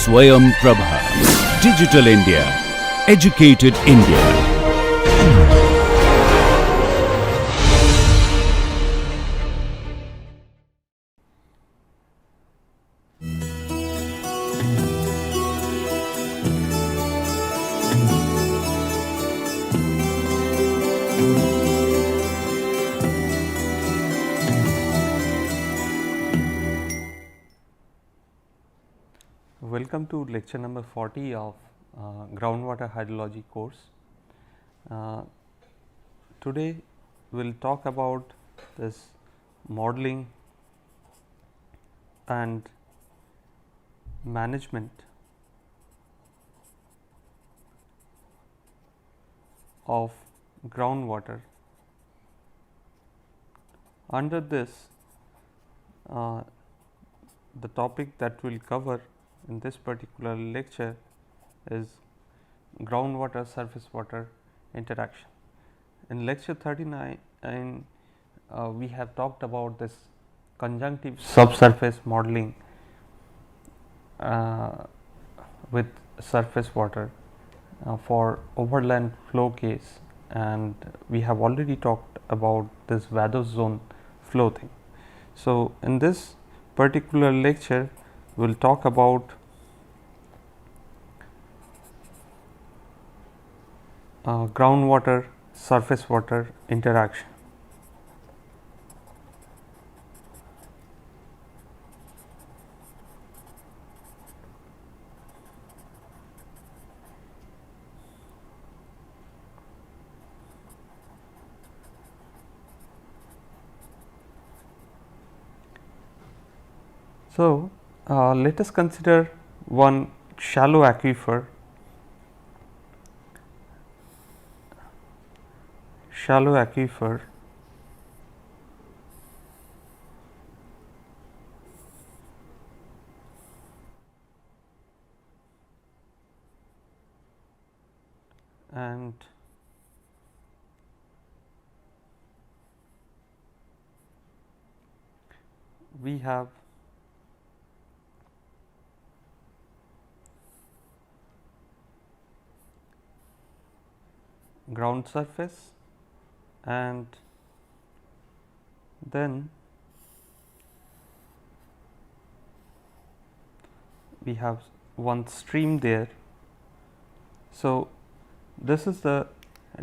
Swayam Prabha. Digital India. Educated India. Welcome to lecture number 40 of groundwater hydrology course. Today we will talk about this modeling and management of groundwater. Under this, the topic that we will cover in this particular lecture is groundwater surface water interaction. In lecture 39 we have talked about this conjunctive subsurface modeling with surface water for overland flow case, and we have already talked about this vadose zone flow thing. So, in this particular lecture we will talk about groundwater surface water interaction. So, let us consider one shallow aquifer, and we have ground surface, and then we have one stream there. So, this is the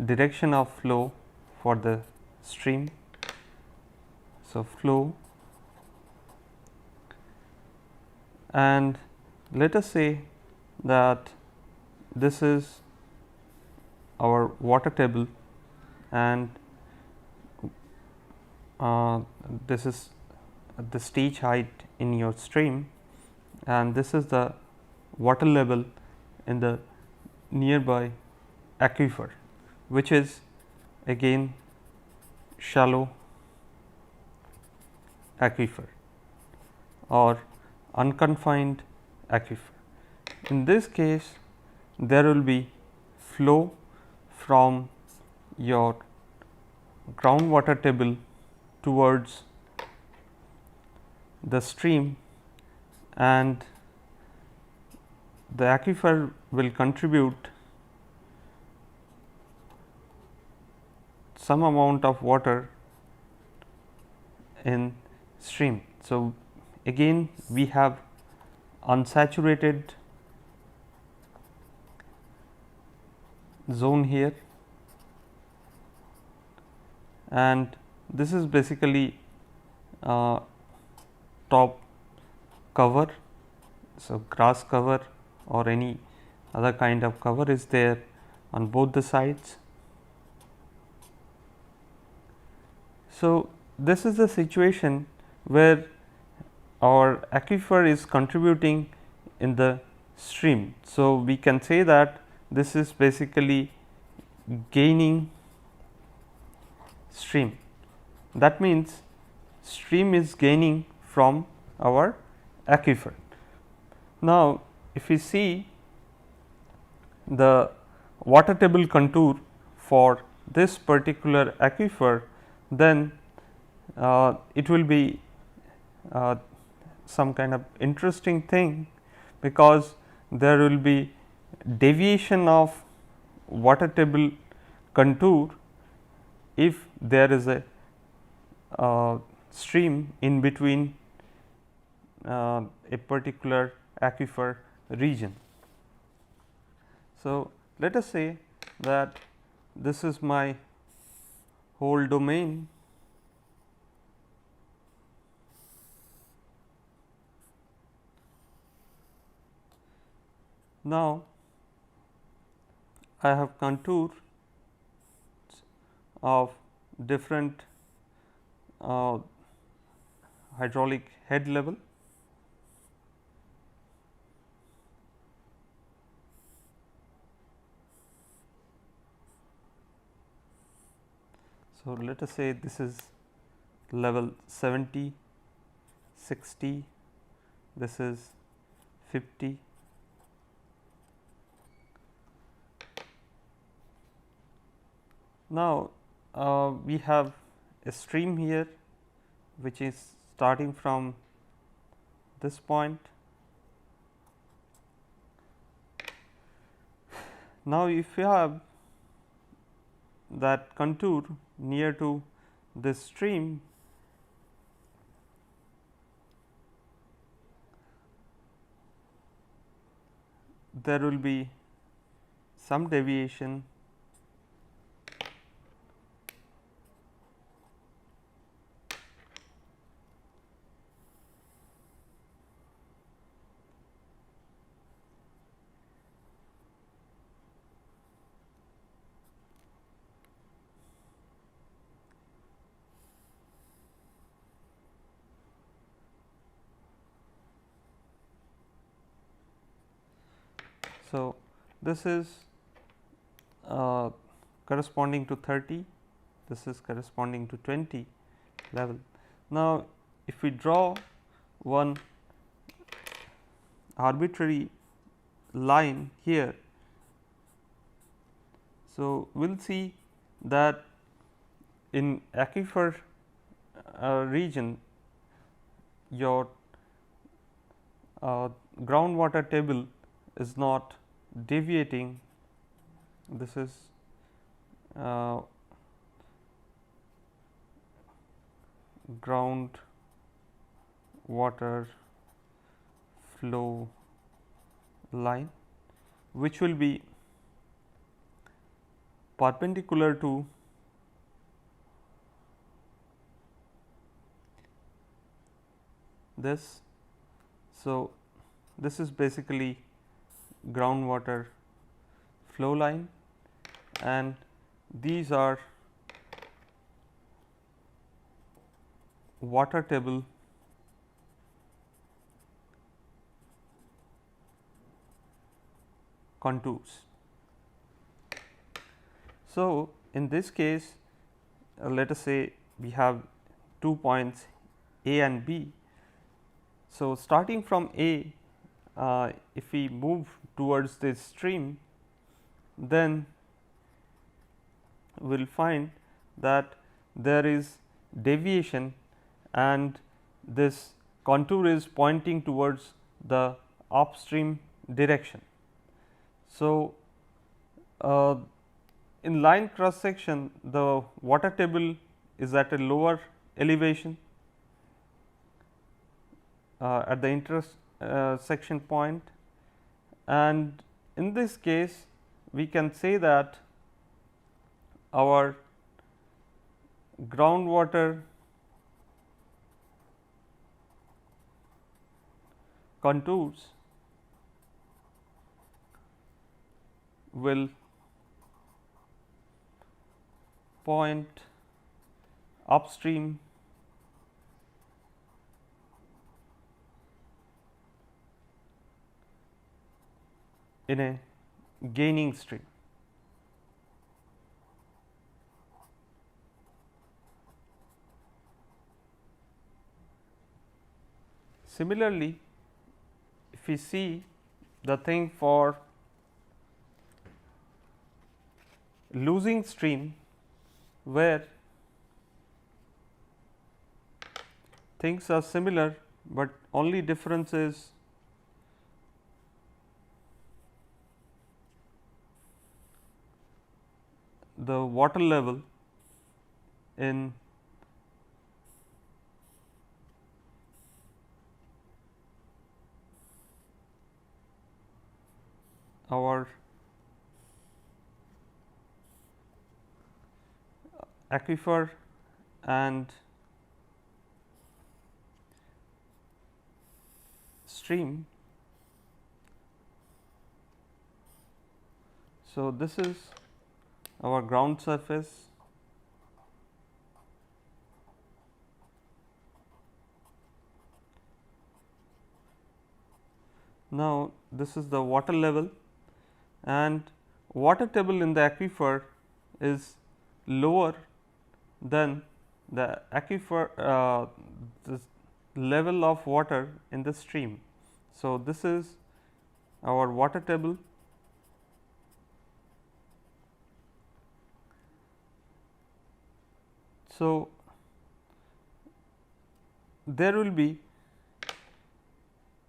direction of flow for the stream. So, flow, and let us say that this is our water table, and this is the stage height in your stream, and this is the water level in the nearby aquifer, which is again shallow aquifer or unconfined aquifer. In this case, there will be flow from your groundwater table towards the stream, and the aquifer will contribute some amount of water in stream. So, again we have unsaturated zone here, and this is basically top cover. So, grass cover or any other kind of cover is there on both the sides. So, this is the situation where our aquifer is contributing in the stream. So, we can say that this is basically gaining stream. That means, stream is gaining from our aquifer. Now, if we see the water table contour for this particular aquifer, then it will be some kind of interesting thing, because there will be deviation of water table contour if there is a stream in between a particular aquifer region. So, let us say that this is my whole domain. Now, I have contours of different hydraulic head level. So, let us say this is level 70, 60, this is 50. Now, we have a stream here which is starting from this point. Now, if you have that contour near to this stream, there will be some deviation So, this is corresponding to 30, this is corresponding to 20 level. Now, if we draw one arbitrary line here, so we will see that in aquifer region your groundwater table is not deviating. This is ground water flow line, which will be perpendicular to this. So, this is basically groundwater flow line, and these are water table contours. So, in this case let us say we have 2 points A and B. So, starting from A, if we move towards this stream, then we will find that there is deviation and this contour is pointing towards the upstream direction. So, in line cross section, the water table is at a lower elevation at the intersection point, and in this case we can say that our groundwater contours will point upstream in a gaining stream. Similarly, if we see the thing for losing stream, where things are similar, but only difference is the water level in our aquifer and stream. So, this is our ground surface, now this is the water level, and water table in the aquifer is lower than the aquifer the level of water in the stream. So, this is our water table. So, there will be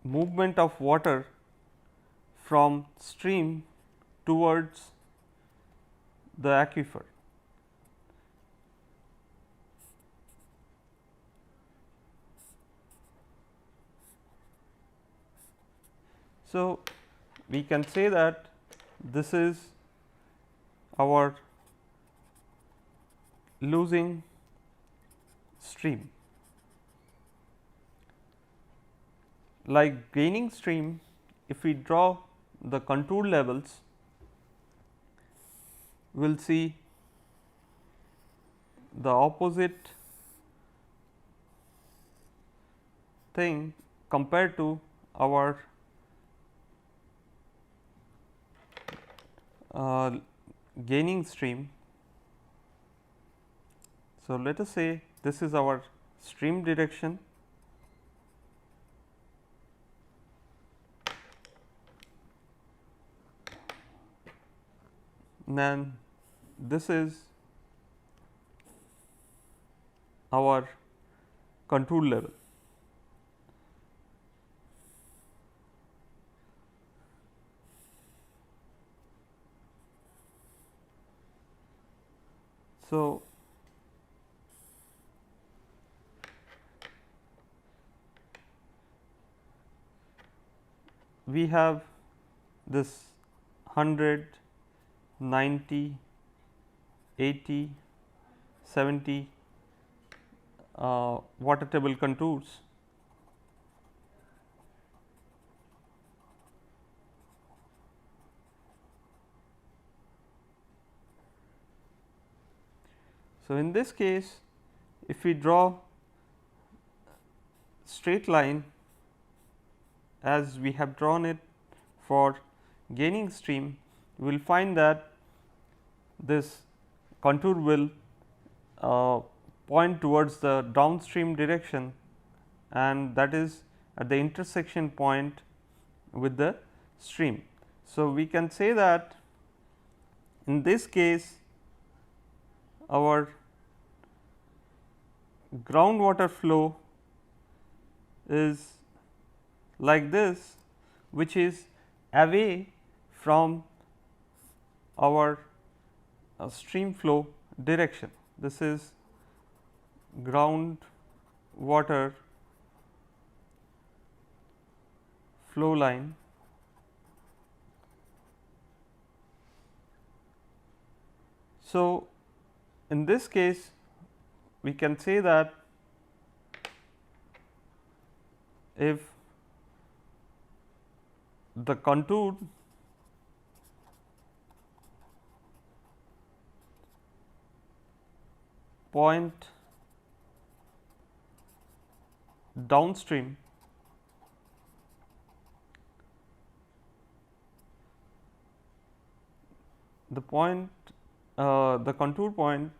movement of water from stream towards the aquifer. So, we can say that this is our losing stream. Like gaining stream, if we draw the contour levels, we will see the opposite thing compared to our gaining stream. So, let us say this is our stream direction, then this is our contour level. So, we have this 100, 90, 80, 70 water table contours. So, in this case, if we draw straight line as we have drawn it for gaining stream, we will find that this contour will point towards the downstream direction, and that is at the intersection point with the stream. So, we can say that in this case our groundwater flow is like this, which is away from our stream flow direction. This is ground water flow line. So, in this case we can say that if the contour point downstream, the contour point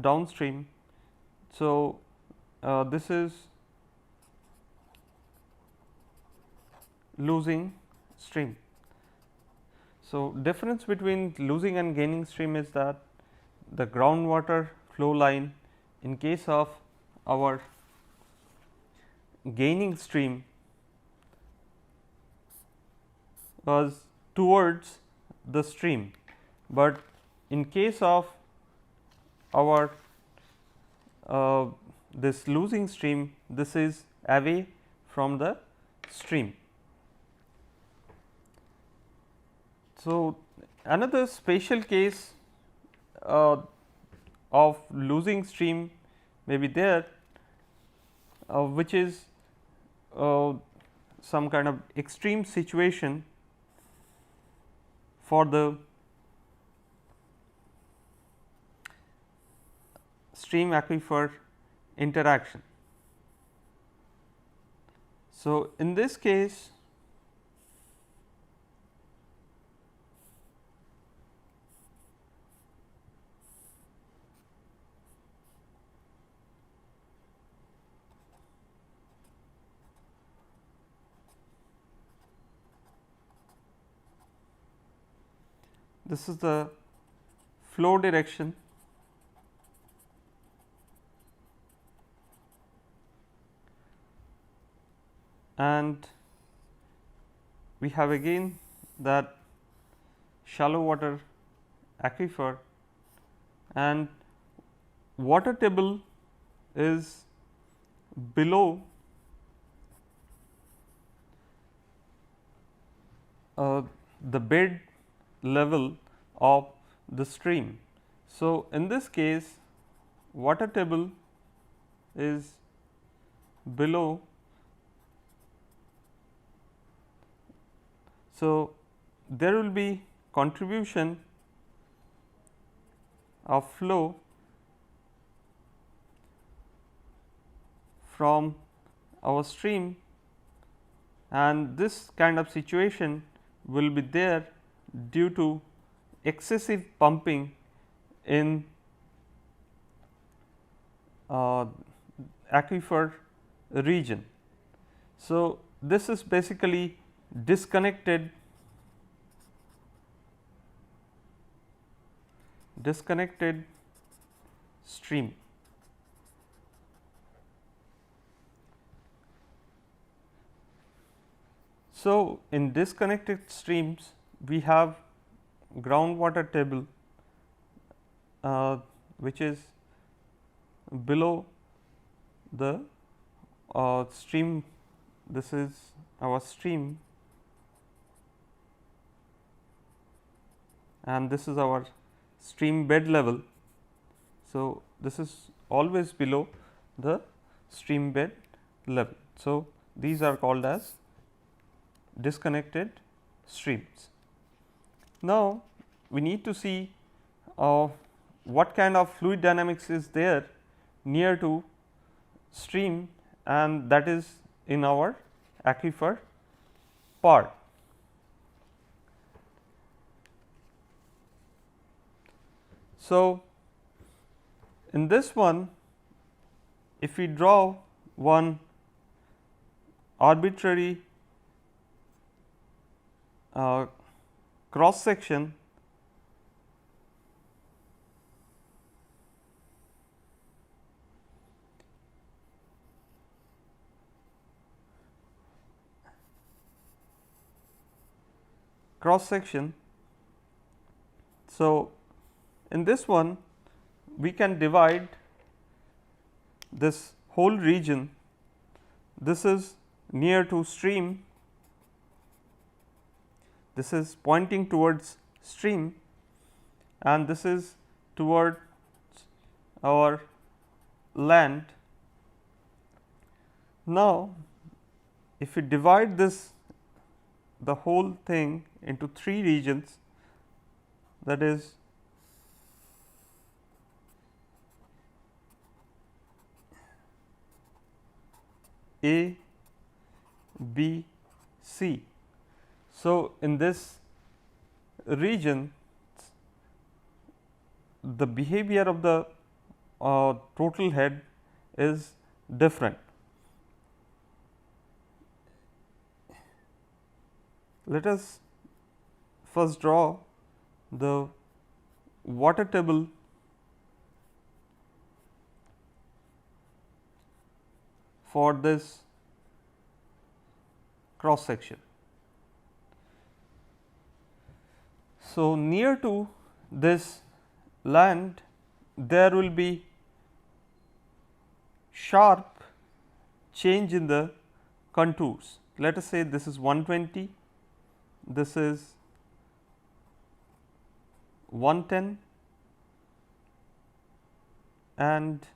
downstream. So, this is losing stream. So, difference between losing and gaining stream is that the groundwater flow line in case of our gaining stream was towards the stream, but in case of our this losing stream, this is away from the stream. So, another special case of losing stream may be there, which is some kind of extreme situation for the stream aquifer interaction. So, in this case, this is the flow direction, and we have again that shallow water aquifer, and water table is below the bed level of the stream. So, in this case water table is below. So, there will be contribution of flow from our stream, and this kind of situation will be there due to excessive pumping in aquifer region. So, this is basically disconnected stream. So, in disconnected streams we have groundwater table which is below the stream. This is our stream and this is our stream bed level. So, this is always below the stream bed level. So, these are called as disconnected streams. Now, we need to see what kind of fluid dynamics is there near to stream, and that is in our aquifer part. So, in this one, if we draw one arbitrary cross section, So, in this one we can divide this whole region. This is near to stream, this is pointing towards stream, and this is towards our land. Now, if we divide the whole thing into 3 regions, that is A, B, C. So, in this region the behavior of the total head is different. Let us first draw the water table for this cross section. So, near to this land, there will be sharp change in the contours. Let us say this is 120, this is 110, and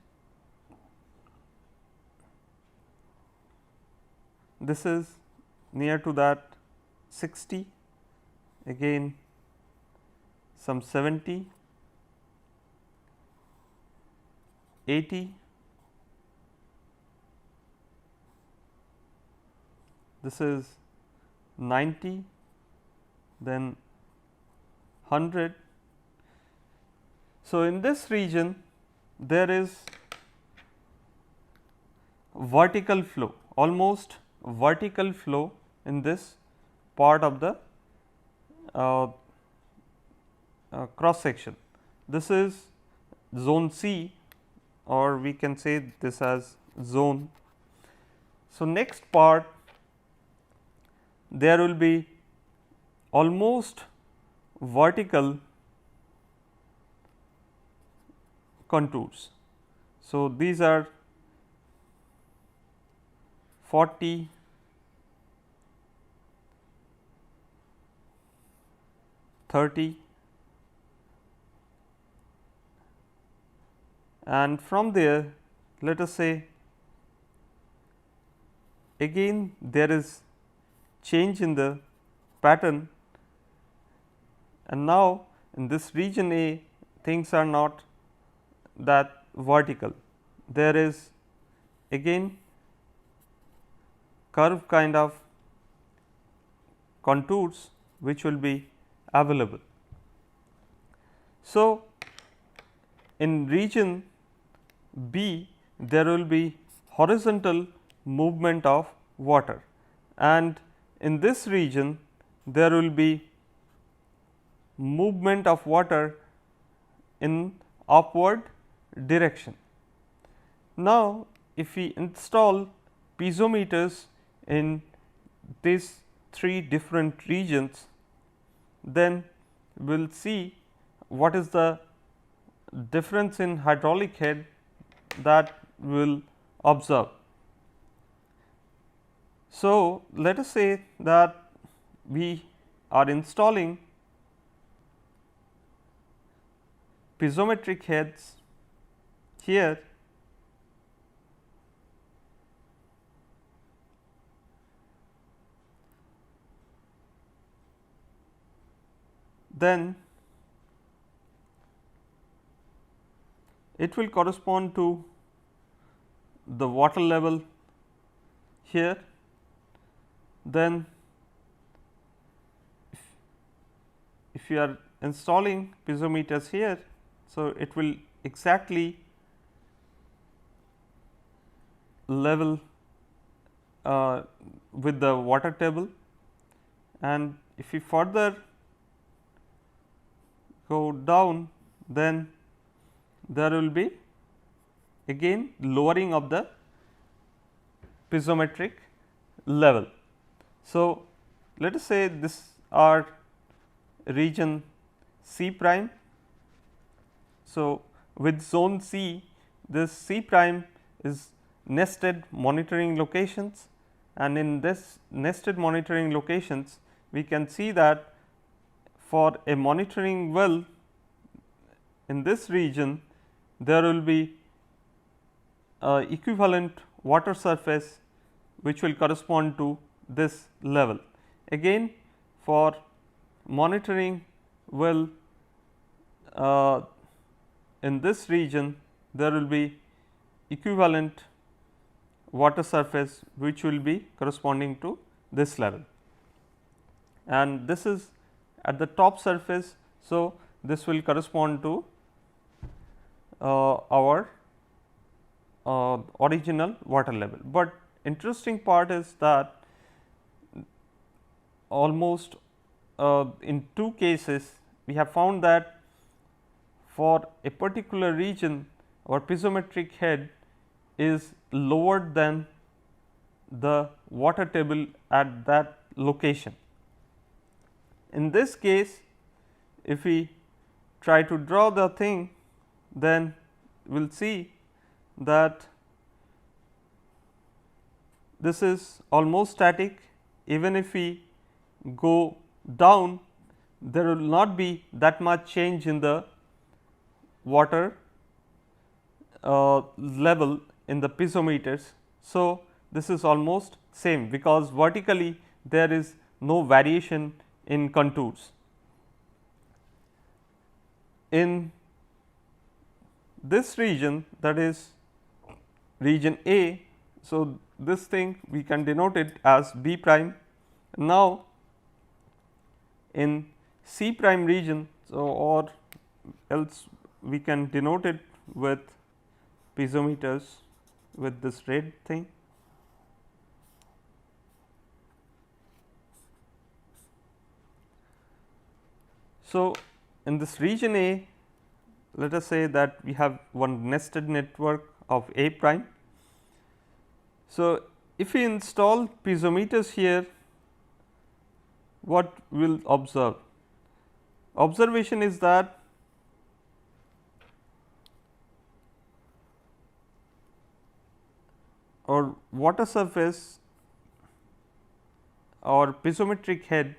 this is near to that 60, again some 70, 80, this is 90, then 100. So, in this region there is vertical flow, almost vertical flow in this part of the cross section. This is zone C, or we can say this as zone. So, next part there will be almost vertical contours. So, these are 40, 30, and from there let us say again there is change in the pattern, and now in this region A things are not that vertical. There is again curve kind of contours which will be available. So, in region B there will be horizontal movement of water, and in this region there will be movement of water in upward direction. Now, if we install piezometers in these three different regions, then we will see what is the difference in hydraulic head that we will observe. So, let us say that we are installing piezometric heads here, then it will correspond to the water level here. Then if you are installing piezometers here, so it will exactly level with the water table, and if we further go down, then there will be again lowering of the piezometric level. So, let us say this are region C prime. So, with zone C, this C prime is nested monitoring locations, and in this nested monitoring locations we can see that for a monitoring well in this region there will be equivalent water surface which will correspond to this level. Again, for monitoring well in this region there will be equivalent water surface which will be corresponding to this level, and this is at the top surface. So, this will correspond to our original water level, but interesting part is that almost in two cases we have found that for a particular region our piezometric head is lower than the water table at that location. In this case, if we try to draw the thing, then we will see that this is almost static. Even if we go down, there will not be that much change in the water level in the piezometers. So, this is almost same, because vertically there is no variation in contours. In this region, that is region A, so this thing we can denote it as B prime. Now, in C prime region, so or else we can denote it with piezometers with this red thing. So, in this region A, let us say that we have one nested network of A prime. So, if we install piezometers here, what we will observe? Observation is that our water surface or piezometric head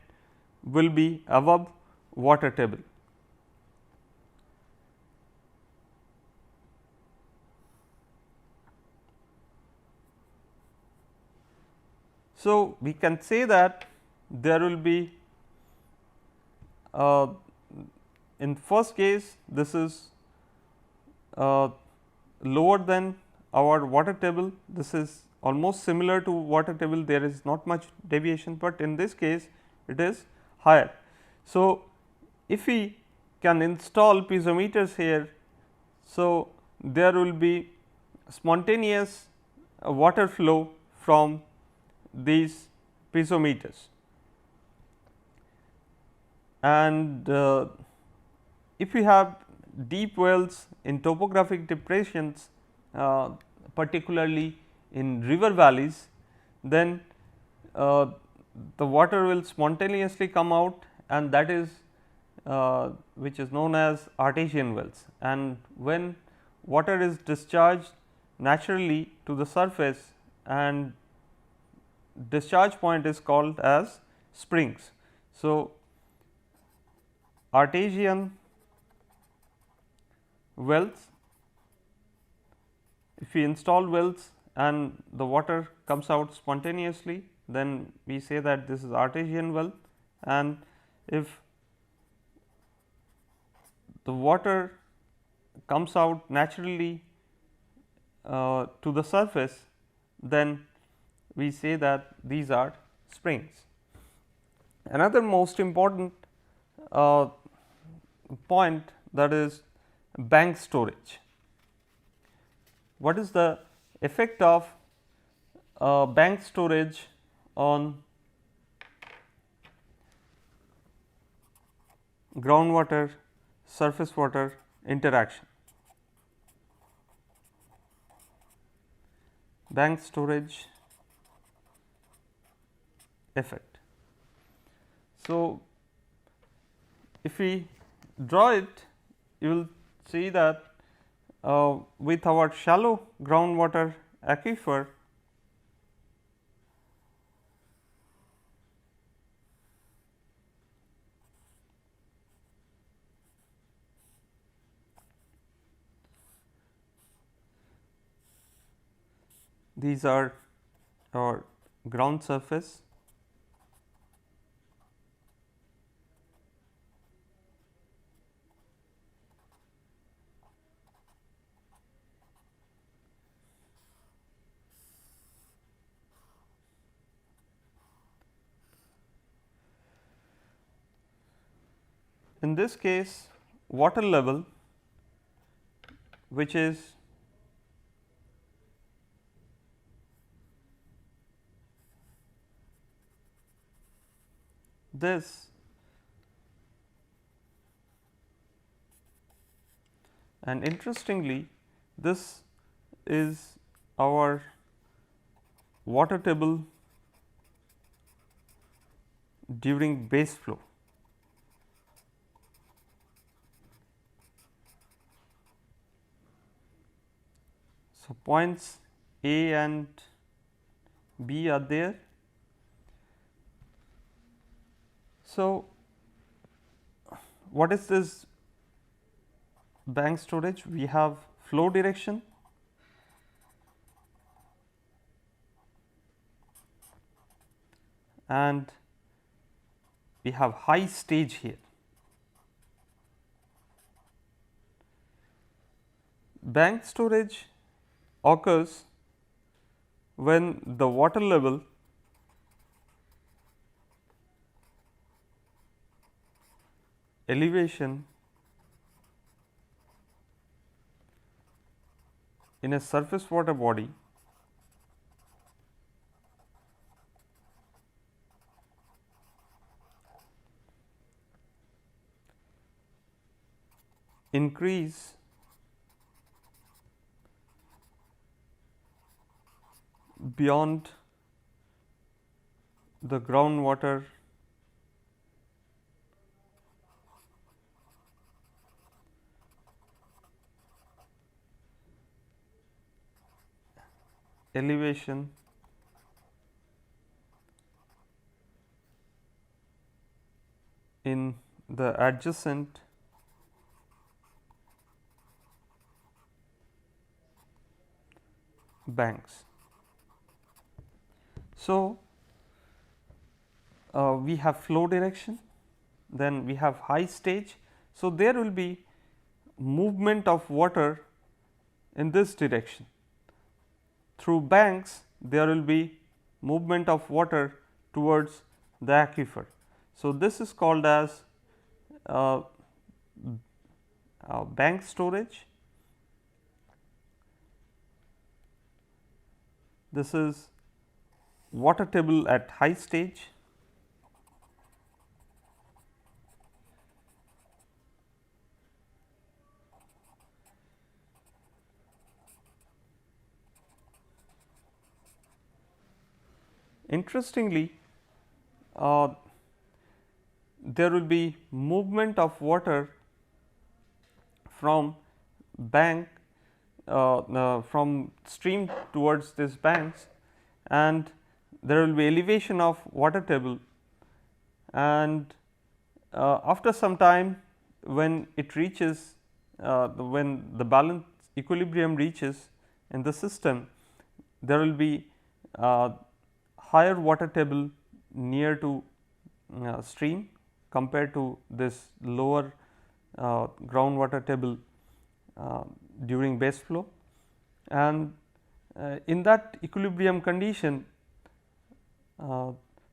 will be above water table. So, we can say that there will be in first case this is lower than our water table. This is almost similar to water table, there is not much deviation, but in this case it is higher. So, if we can install piezometers here, so there will be spontaneous water flow from these piezometers, and if we have deep wells in topographic depressions, particularly in river valleys, then the water will spontaneously come out, and that is which is known as artesian wells. And when water is discharged naturally to the surface, and discharge point is called as springs. So, artesian wells, if we install wells and the water comes out spontaneously, then we say that this is artesian well, and if the water comes out naturally to the surface, then we say that these are springs. Another most important point, that is bank storage. What is the effect of bank storage on groundwater surface water interaction? Bank storage effect. So, if we draw it, you will see that with our shallow groundwater aquifer, these are our ground surface, in this case water level, which is this, and interestingly this is our water table during base flow. So, points A and B are there. So, what is this bank storage? We have flow direction, and we have high stage here. Bank storage occurs when the water level elevation in a surface water body increase beyond the groundwater elevation in the adjacent banks. So, we have flow direction, then we have high stage. So, there will be movement of water in this direction. Through banks, there will be movement of water towards the aquifer. So, this is called as uh, bank storage. This is water table at high stage. Interestingly, there will be movement of water from bank from stream towards these banks, and there will be elevation of water table, and after some time when it reaches when the balance equilibrium reaches in the system, there will be higher water table near to stream compared to this lower groundwater table during base flow, and in that equilibrium condition,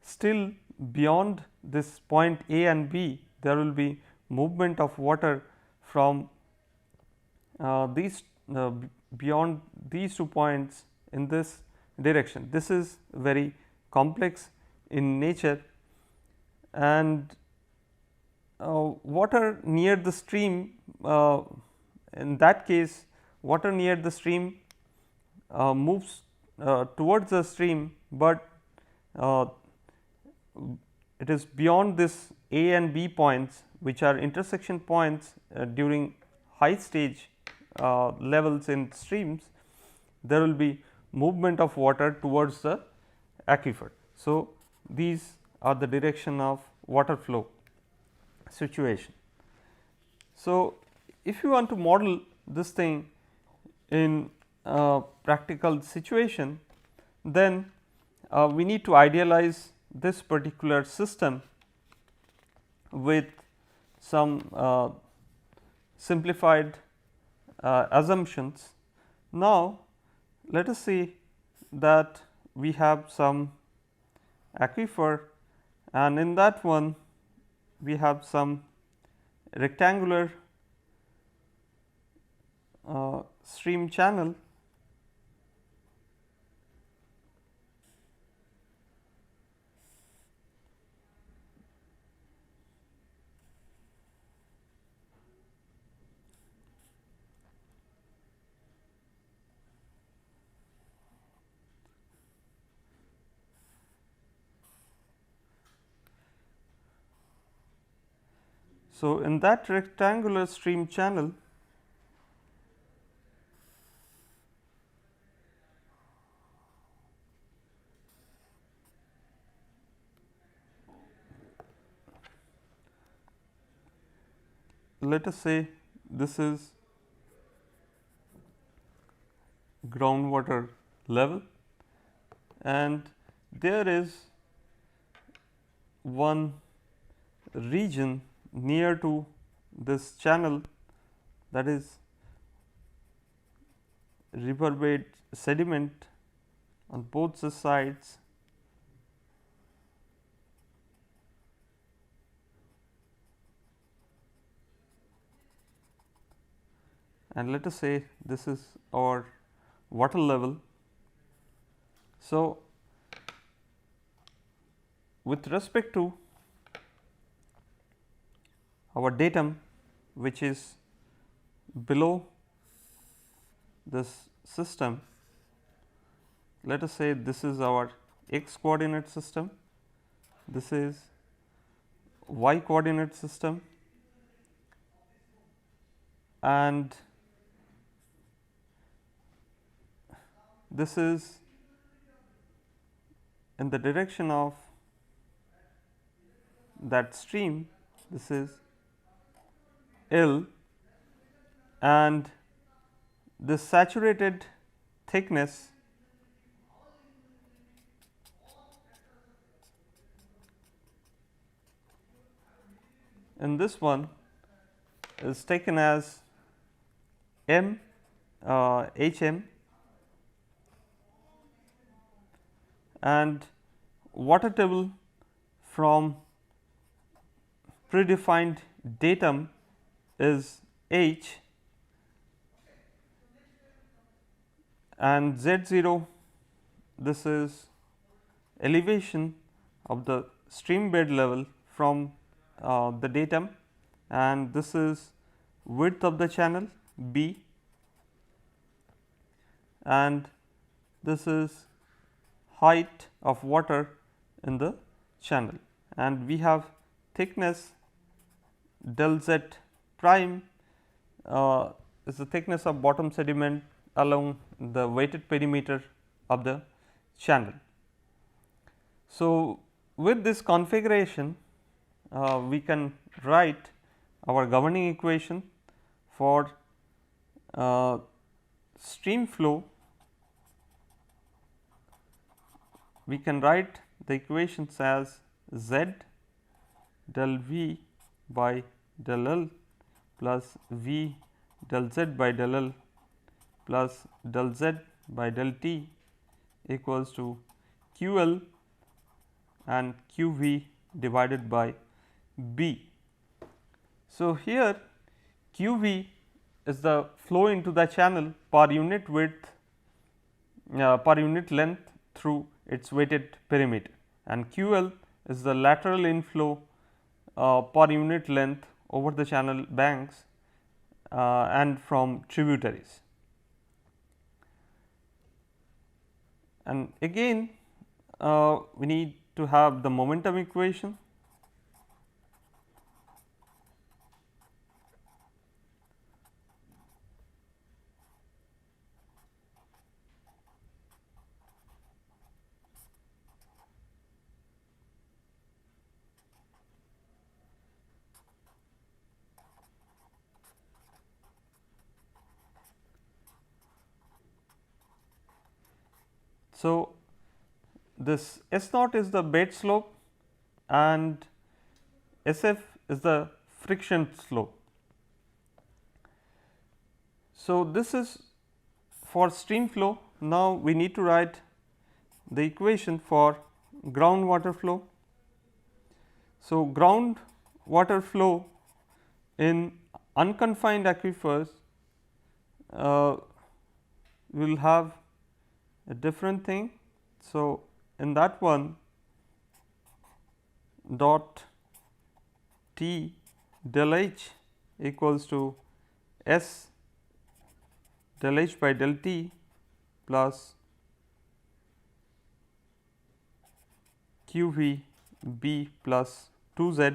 still beyond this point A and B, there will be movement of water from these beyond these 2 points in this direction. This is very complex in nature, and water near the stream, in that case water near the stream moves towards the stream, but it is beyond this A and B points, which are intersection points during high stage levels in streams. There will be movement of water towards the aquifer. So, these are the direction of water flow situation. So, if you want to model this thing in practical situation, then we need to idealize this particular system with some simplified assumptions. Now, let us say that we have some aquifer, and in that one we have some rectangular stream channel, so in that rectangular stream channel let us say this is groundwater level, and there is one region near to this channel, that is riverbed sediment on both the sides, and let us say this is our water level. So, with respect to our datum, which is below this system, let us say this is our x coordinate system, this is y coordinate system, and this is in the direction of that stream, this is L, and the saturated thickness in this one is taken as m Hm, and water table from predefined datum is H, and Z0, this is elevation of the stream bed level from the datum, and this is width of the channel B, and this is height of water in the channel, and we have thickness del z prime is the thickness of bottom sediment along the weighted perimeter of the channel. So, with this configuration we can write our governing equation for stream flow. We can write the equations as Z del V by del L plus V del Z by del L plus del Z by del T equals to Q L and Q V divided by B. So, here Q V is the flow into the channel per unit width per unit length through its weighted perimeter, and Q L is the lateral inflow per unit length over the channel banks and from tributaries. And again we need to have the momentum equation. So, this S naught is the bed slope and S f is the friction slope. So, this is for stream flow. Now, we need to write the equation for groundwater flow. So, groundwater flow in unconfined aquifers will have a different thing. So, in that one dot T del H equals to S del H by del T plus Q V B plus 2 Z,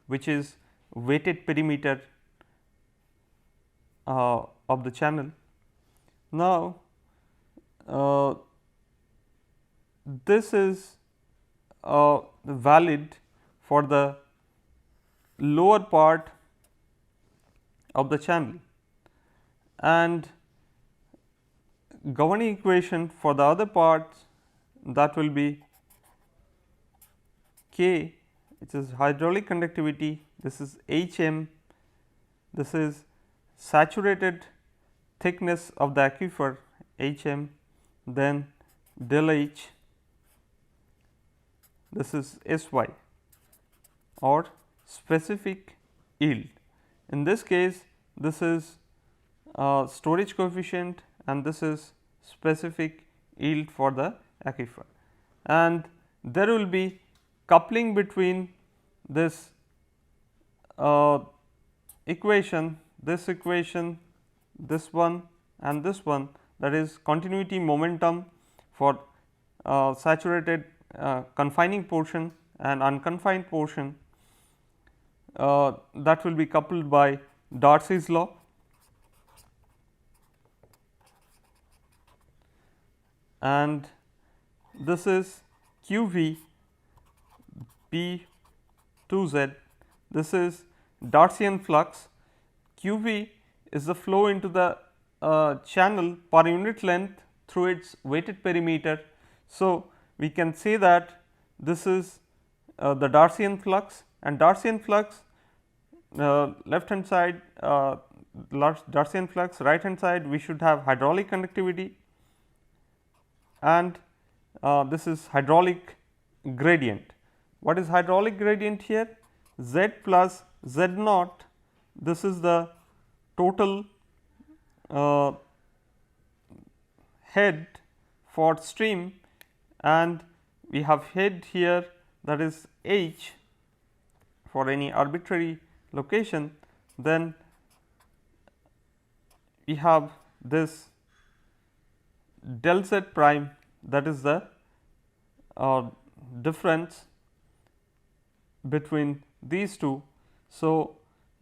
which is weighted perimeter of the channel. Now, this is valid for the lower part of the channel, and governing equation for the other parts, that will be K, which is hydraulic conductivity, this is Hm, this is saturated thickness of the aquifer Hm, then del H, this is Sy or specific yield. In this case, this is storage coefficient and this is specific yield for the aquifer, and there will be coupling between this equation, this one and this one, that is continuity momentum for saturated confining portion and unconfined portion, that will be coupled by Darcy's law, and this is Q V P 2 Z. This is Darcian flux. Q V is the flow into the channel per unit length through its weighted perimeter. So, we can say that this is the Darcian flux, and Darcian flux left hand side, Darcian flux right hand side, we should have hydraulic conductivity, and this is hydraulic gradient. What is hydraulic gradient here? Z plus Z naught, this is the total head for stream, and we have head here, that is H for any arbitrary location. Then we have this del Z prime, that is the difference between these two. So,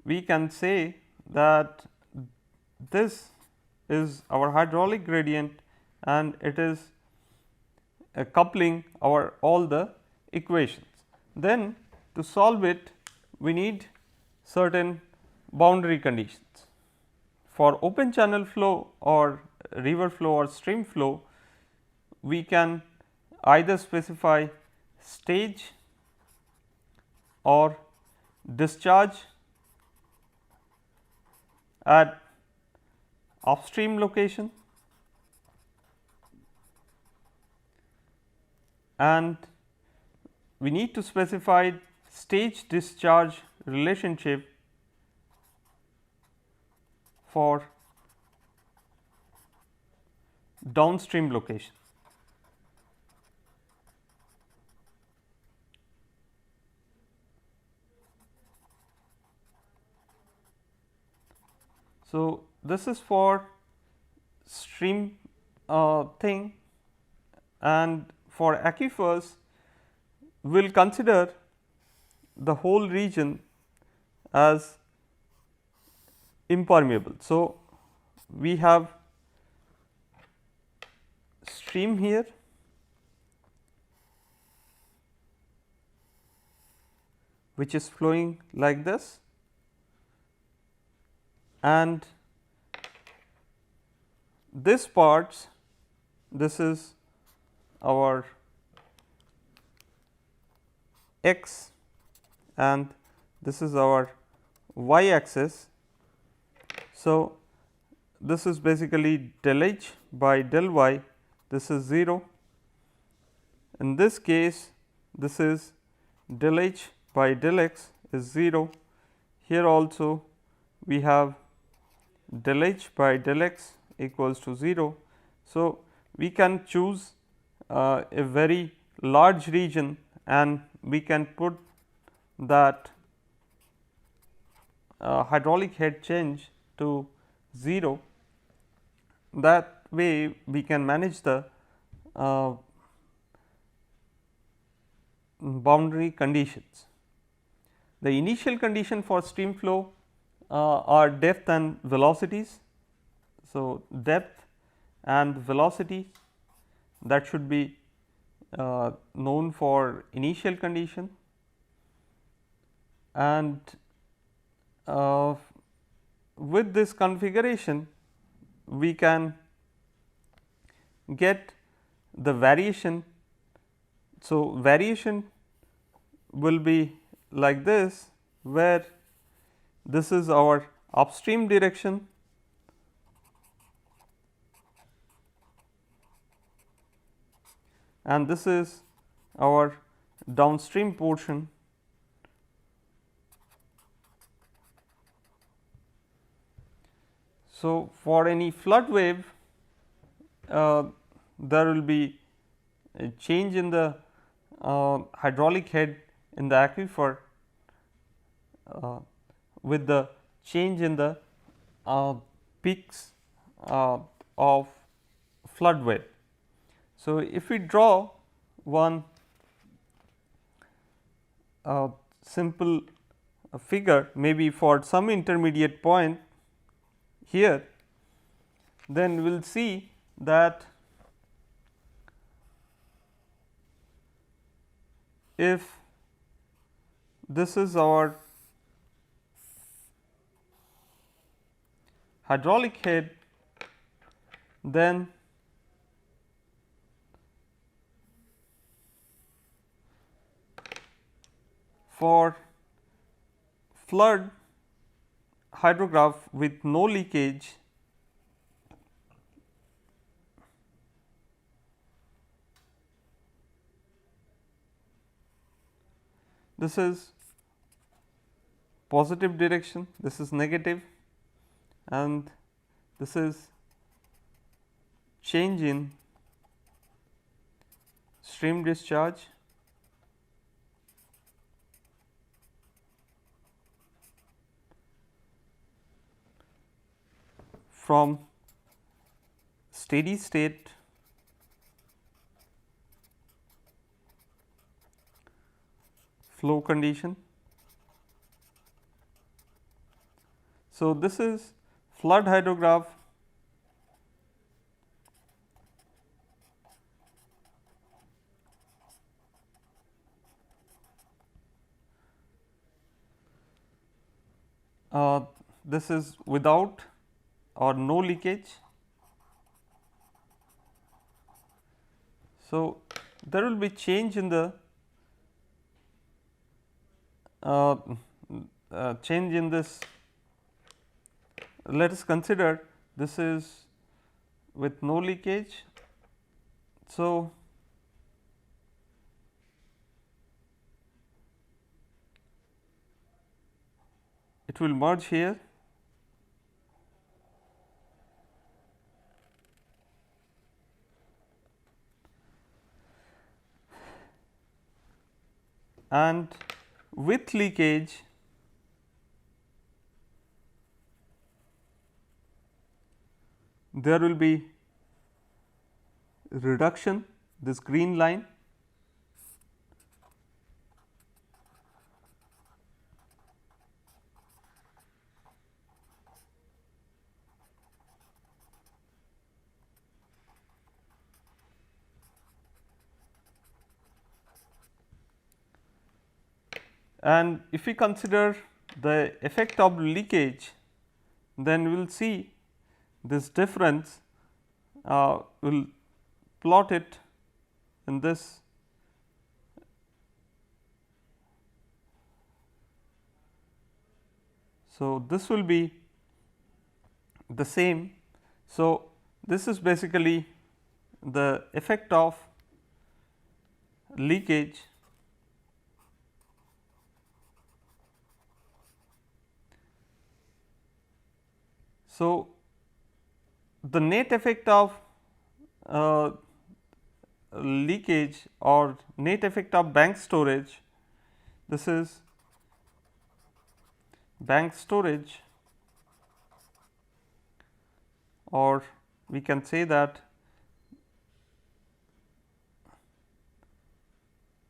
we can say that this is our hydraulic gradient and it is coupling our all the equations. Then to solve it, we need certain boundary conditions. For open channel flow or river flow or stream flow, we can either specify stage or discharge at upstream location, and we need to specify stage discharge relationship for downstream location. So, this is for stream thing, and for aquifers we will consider the whole region as impermeable. So, we have stream here, which is flowing like this, and this parts, this is our x and this is our y axis. So, this is basically del h by del y, this is 0. In this case, this is del h by del x is 0. Here also we have del h by del x equals to 0. So, we can choose a very large region and we can put that hydraulic head change to 0. That way we can manage the boundary conditions. The initial condition for stream flow are depth and velocities. So, depth and velocity, that should be known for initial condition, and with this configuration we can get the variation. So, variation will be like this, where this is our upstream direction and this is our downstream portion. So, for any flood wave there will be a change in the hydraulic head in the aquifer with the change in the peaks of flood wave. So, if we draw one simple figure maybe for some intermediate point here, then we will see that if this is our hydraulic head, then for flood hydrograph with no leakage, this is positive direction, this is negative, and this is change in stream discharge from steady state flow condition. So, this is flood hydrograph this is without or no leakage. So, there will be change in the change in this. Let us consider this is with no leakage. So, it will merge here and with leakage there will be reduction, this green line, and if we consider the effect of leakage, then we will see this difference, we will plot it in this. So, this will be the same. So, this is basically the effect of leakage So, the net effect of leakage or net effect of bank storage, this is bank storage, or we can say that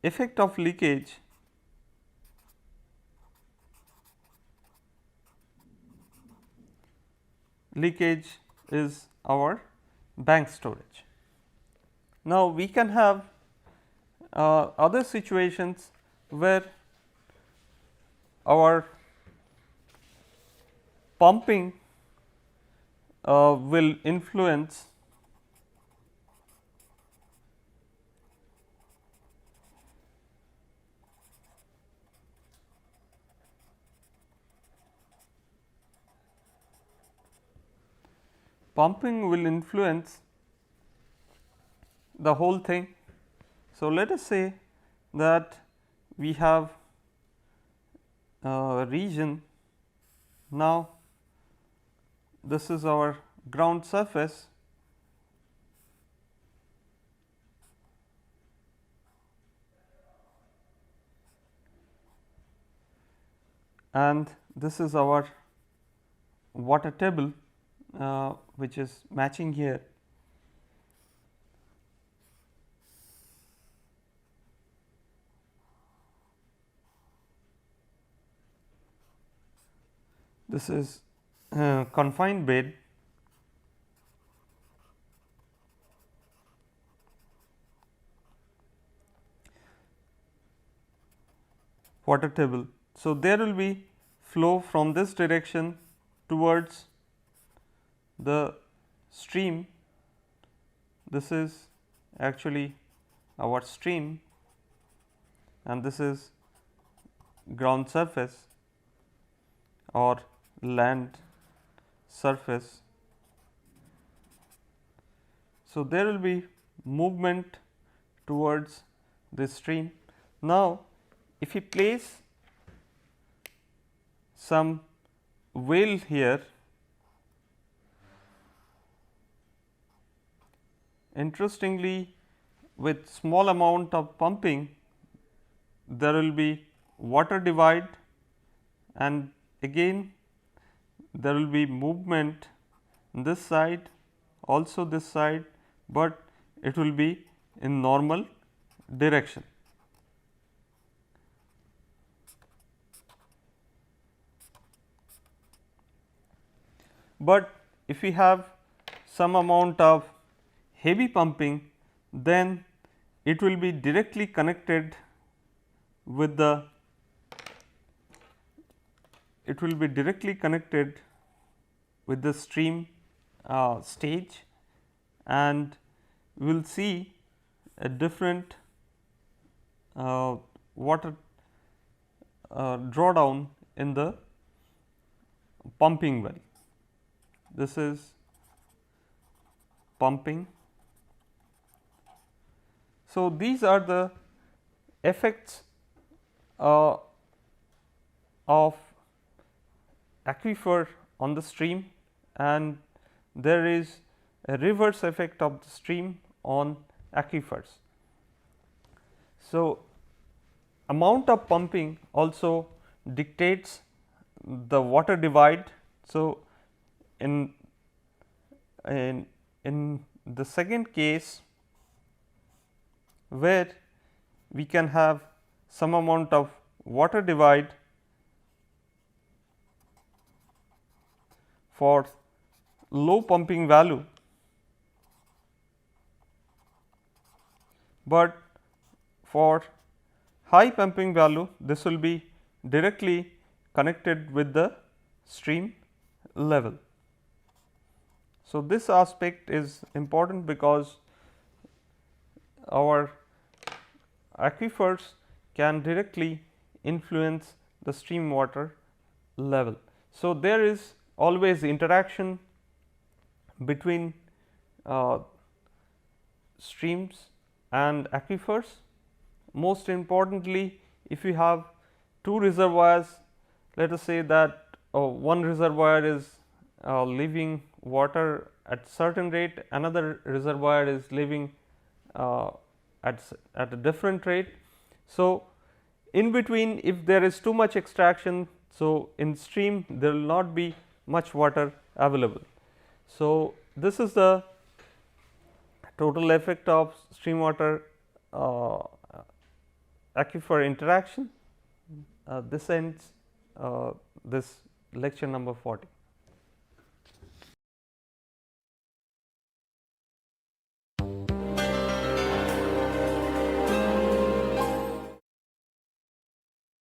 effect of leakage is our bank storage. Now, we can have other situations where our pumping will influence the whole thing. So, let us say that we have a region. Now, this is our ground surface, and this is our water table, which is matching here. This is confined bed, water table. So, there will be flow from this direction towards the stream. This is actually our stream, and this is ground surface or land surface. So, there will be movement towards this stream. Now, if we place some well here, interestingly, with small amount of pumping, there will be water divide, and again there will be movement this side, also this side, but it will be in normal direction. But if we have some amount of heavy pumping, then it will be directly connected with the stream stage, and we will see a different water drawdown in the pumping well. This is pumping. So, these are the effects of aquifer on the stream, and there is a reverse effect of the stream on aquifers. So, amount of pumping also dictates the water divide. So, in the second case, where we can have some amount of water divide for low pumping value, but for high pumping value this will be directly connected with the stream level. So, this aspect is important because our aquifers can directly influence the stream water level. So, there is always interaction between streams and aquifers. Most importantly, if you have two reservoirs, let us say that one reservoir is leaving water at certain rate, another reservoir is leaving at a different rate. So, in between, if there is too much extraction, so in stream there will not be much water available. So, this is the total effect of stream water aquifer interaction. This ends this lecture number 40.